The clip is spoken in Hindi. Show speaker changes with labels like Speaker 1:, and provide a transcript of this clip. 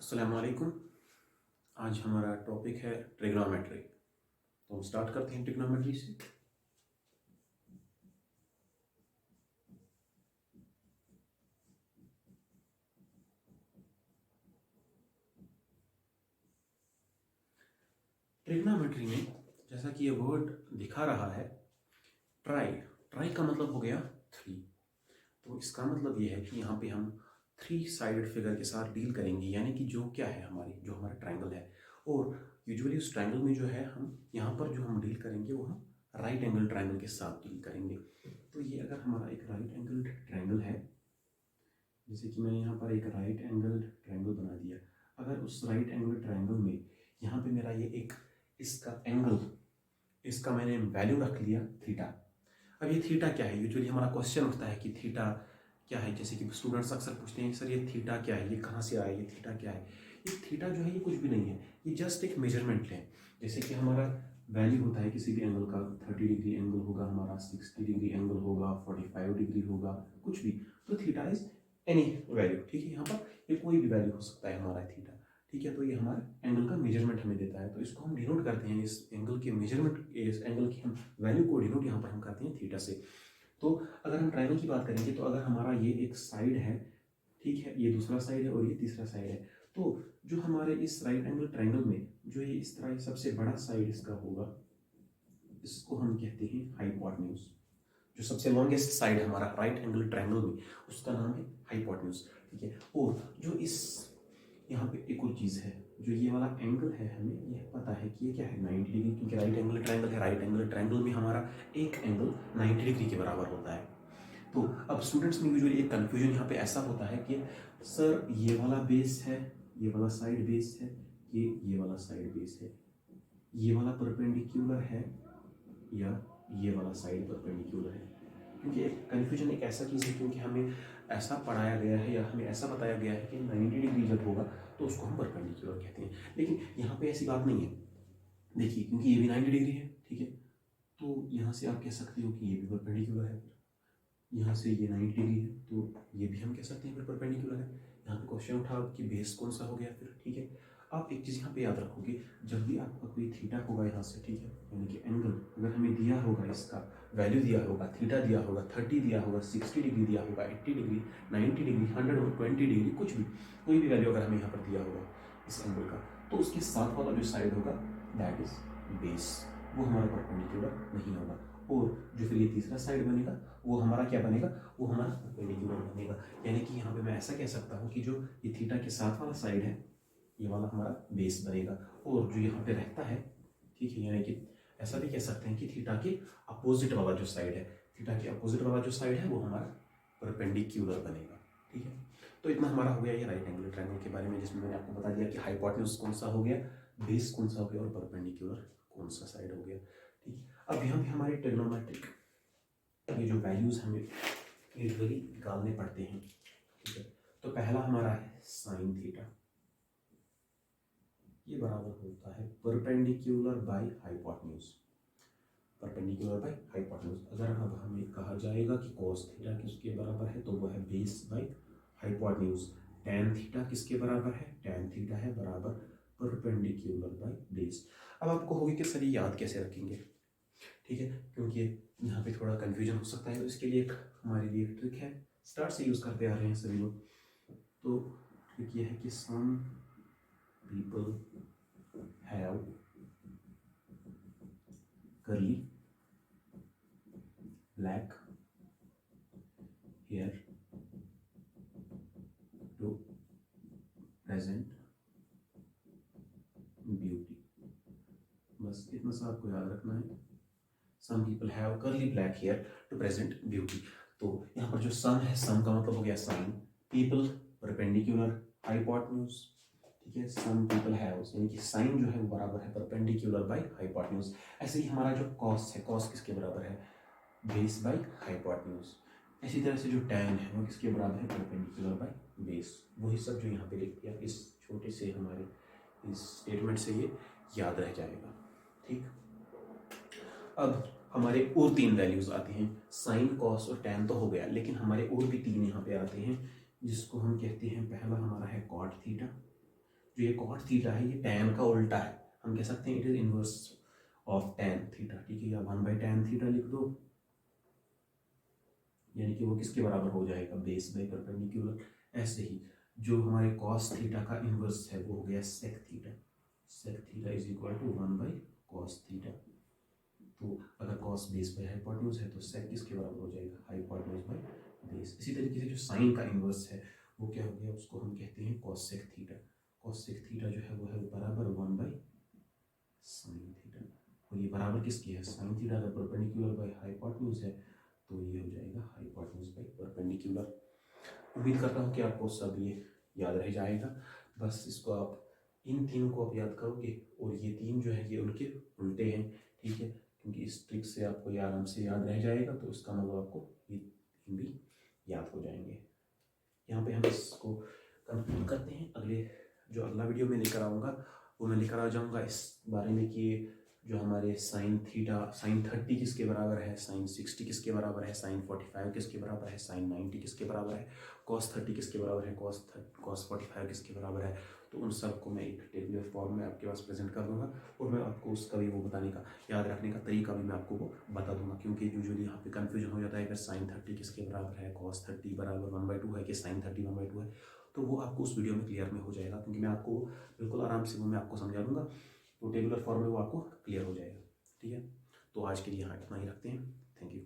Speaker 1: अस्सलाम वालेकुम। आज हमारा टॉपिक है ट्रिग्नोमेट्री। तो हम स्टार्ट करते हैं ट्रिग्नोमेट्री से। ट्रिग्नोमेट्री में जैसा कि ये वर्ड दिखा रहा है ट्राई, ट्राई का मतलब हो गया थ्री। तो इसका मतलब ये है कि यहाँ पे हम थ्री साइडेड फिगर के साथ डील करेंगे, यानी कि जो क्या है जो हमारा ट्रायंगल है। और यूजुअली उस ट्रायंगल में जो है हम यहाँ पर जो हम डील करेंगे वो हम राइट एंगल ट्रायंगल के साथ डील करेंगे। तो ये अगर हमारा एक राइट एंगल ट्रायंगल है, जैसे कि मैंने यहाँ पर एक राइट एंगल ट्रायंगल बना दिया। अगर उस राइट एंगल ट्रायंगल में यहाँ पे मेरा ये एक इसका एंगल, इसका मैंने वैल्यू रख लिया थीटा। अब ये थीटा क्या है? यूजुअली हमारा क्वेश्चन उठता है कि थीटा क्या है। जैसे कि स्टूडेंट्स अक्सर पूछते हैं सर ये थीटा क्या है, ये कहाँ से आया, ये थीटा क्या है। ये थीटा जो है ये कुछ भी नहीं है, ये जस्ट एक मेजरमेंट है। जैसे कि हमारा वैल्यू होता है किसी भी एंगल का, 30 डिग्री एंगल होगा हमारा, 60 डिग्री एंगल होगा, 45 डिग्री होगा, कुछ भी। तो थीटा इज एनी वैल्यू, ठीक है। यहाँ पर ये कोई भी वैल्यू हो सकता है हमारा थीटा, ठीक है। तो ये हमारा एंगल का मेजरमेंट हमें देता है, तो इसको हम डिनोट करते हैं, इस एंगल के मेजरमेंट, इस एंगल की हम वैल्यू को डिनोट यहाँ पर हम करते हैं थीटा से। तो अगर हम ट्रायंगल की बात करेंगे तो अगर हमारा ये एक साइड है, ठीक है, ये दूसरा साइड है और ये तीसरा साइड है, तो जो हमारे इस राइट एंगल ट्रायंगल में जो ये इस तरह सबसे बड़ा साइड इसका होगा, इसको हम कहते हैं हाइपोटेन्यूज। जो सबसे लॉन्गेस्ट साइड है हमारा राइट एंगल ट्रायंगल में, उसका नाम है हाइपोटेन्यूज, ठीक है। और जो इस यहाँ पे एक और चीज़ है, जो ये वाला एंगल है हमें यह पता है कि ये क्या है, 90 डिग्री, क्योंकि राइट एंगल ट्रायंगल है। राइट एंगल ट्रायंगल में हमारा एक एंगल 90 डिग्री के बराबर होता है। तो अब स्टूडेंट्स में यूजुअली एक कन्फ्यूजन यहाँ पे ऐसा होता है कि सर ये वाला बेस है, ये वाला साइड बेस है, ये वाला साइड बेस है, ये वाला परपेंडिकुलर है या ये वाला साइड परपेंडिकुलर है। क्योंकि एक कन्फ्यूजन एक ऐसा चीज़ है, क्योंकि हमें ऐसा पढ़ाया गया है या हमें ऐसा बताया गया है कि 90 डिग्री जब होगा तो उसको हम परपेंडिकुलर कहते हैं, लेकिन यहाँ पे ऐसी बात नहीं है। देखिए, क्योंकि ये भी 90 डिग्री है, ठीक है, तो यहाँ से आप कह सकते हो कि ये भी परपेंडिकुलर है। यहाँ से ये 90 डिग्री है तो ये भी हम कह सकते हैं फिर परपेंडिकुलर है। यहाँ पे क्वेश्चन उठा कि बेस कौन सा हो गया फिर, ठीक है। आप एक चीज़ यहाँ पे याद रखोगे, जब भी आपका कोई थीटा होगा यहाँ से, ठीक है, यानी कि एंगल अगर हमें दिया होगा, इसका वैल्यू दिया होगा, थीटा दिया होगा, 30 दिया होगा, 60 डिग्री दिया होगा, 80 डिग्री, 90 डिग्री, 120 डिग्री, कुछ भी, कोई भी वैल्यू अगर हमें यहाँ पर दिया होगा इस एंगल का, तो उसके साथ वाला जो साइड होगा दैट इज बेस, वो हमारा परपेंडिकुलर नहीं होगा। और जो फिर ये तीसरा साइड बनेगा वो हमारा क्या बनेगा, वो हमारा परपेंडिकुलर बनेगा। यानी कि यहाँ पे मैं ऐसा कह सकता हूँ कि जो ये थीटा के साथ वाला साइड है ये वाला हमारा बेस बनेगा, और जो यहाँ पे रहता है, ठीक है, यानी कि ऐसा भी कह सकते हैं कि थीटा के अपोजिट वाला जो साइड है, थीटा के अपोजिट वाला जो साइड है वो हमारा परपेंडिकुलर बनेगा, ठीक है। तो इतना हमारा हो गया ये राइट एंगल ट्रायंगल के बारे में, जिसमें मैंने आपको बता दिया कि हाइपोटेन्यूज कौन सा हो गया, बेस कौन सा हो गया और परपेंडिकुलर कौन सा साइड हो गया, ठीक है। अब यहाँ पे हमारे ट्रिग्नोमेट्रिक ये जो वैल्यूज हमें यूजुअली निकालने पड़ते हैं, ठीक है। तो पहला हमारा है साइन थीटा, ये बराबर होता है perpendicular by hypotenuse, perpendicular by hypotenuse. अगर अब हमें कहा जाएगा कि cos थीटा किसके बराबर है, तो वह है base by hypotenuse. tan theta किसके बराबर है, tan थीटा है बराबर परपेंडिकुलर बाय बेस। अब आपको होगी कि सर ये याद कैसे रखेंगे, ठीक है, क्योंकि यहाँ पे थोड़ा कन्फ्यूजन हो सकता है। तो इसके लिए एक हमारे लिए ट्रिक है, स्टार्ट से यूज़ करते आ रहे हैं सभी लोग। तो ट्रिक ये है कि some people have curly black hair to present beauty। बस इतना सा आपको याद रखना है, some people have curly black hair to present beauty। तो यहाँ पर जो सम है, सम का मतलब हो गया साइन, पीपल परपेंडिकुलर, हाइपोटेन्यूज, ठीक है, सम पीपल हैव, यानी कि साइन जो है वो बराबर है परपेंडिकुलर बाय हाइपोटेन्यूज। ऐसे ही हमारा जो कॉस है, कॉस किसके बराबर है, बेस बाय हाइपोटेन्यूज। इसी तरह से जो tan है वो किसके बराबर है, परपेंडिकुलर बाय बेस। वही सब जो यहाँ पे लिख दिया, इस छोटे से हमारे इस स्टेटमेंट से ये याद रह जाएगा, ठीक। अब हमारे और तीन वैल्यूज आती हैं, साइन, कॉस और tan तो हो गया, लेकिन हमारे और भी तीन यहाँ पे आते हैं जिसको हम कहते हैं, पहला हमारा है कॉट थीटा, जो ये कॉट थीटा है ये टैन का उल्टा है, हम कह सकते हैं it is inverse of tan theta, ठीक है, या 1/tan थीटा लिख दो, यानी कि वो किसके बराबर हो जाएगा, बेस बाई परपेंडिकुलर। ऐसे ही जो हमारे कॉस थीटा का इनवर्स है वो हो गया sec theta, sec theta is equal to 1/cos theta. तो अगर कॉस बेस बाई हाइपोटेन्यूज है तो सेक किसके बराबर हो जाएगा, हाइपोटेन्यूज बाई बेस। इसी तरीके से जो साइन का इनवर्स है वो क्या हो गया, उसको हम कहते हैं कॉसेक थीटा। कॉसेक थीटा जो है वो है बराबर 1/sin थीटा, और ये बराबर किसकी है, साइन थीटा। अगर परपेंडिकुलर बाई हाइपोटेन्यूज है तो ये हो जाएगा हाइपोटेन्यूज बाई परपेंडिकुलर। उम्मीद करता हूँ कि आपको सब ये याद रह जाएगा। बस इसको आप इन तीनों को आप याद करोगे, और ये तीन जो है ये उनके उल्टे हैं, ठीक है, क्योंकि इस ट्रिक से आपको ये आराम से याद रह जाएगा, तो इसका मतलब आपको ये तीन भी याद हो जाएंगे। यहाँ पे हम इसको कंप्लीट करते हैं। जो अगला वीडियो मैं लेकर आऊँगा वो मैं लेकर आ जाऊँगा इस बारे में कि जो हमारे साइन थीटा, साइन 30 किसके बराबर है, साइन 60 किसके बराबर है, साइन 45 किसके बराबर है, साइन 90 किसके बराबर है, कॉस 30 किसके बराबर है, कॉस 45 किसके बराबर है। तो उन सब को मैं एक टेबुलर फॉर्म में आपके पास प्रेजेंट कर दूंगा, और मैं आपको उसका भी वो बताने का, याद रखने का तरीका भी मैं आपको वो बता दूंगा, क्योंकि यूजुअली यहाँ पे कन्फ्यूजन हो जाता है कि साइन 30 किसके बराबर है, कॉस 30 बराबर 1/2 है कि साइन 30 1/2 है। तो वो आपको उस वीडियो में क्लियर में हो जाएगा, क्योंकि मैं आपको बिल्कुल आराम से वो मैं आपको समझा दूंगा, तो टेबुलर फॉर्म में वो आपको क्लियर हो जाएगा, ठीक है। तो आज के लिए यहाँ इतना ही रखते हैं। Thank you.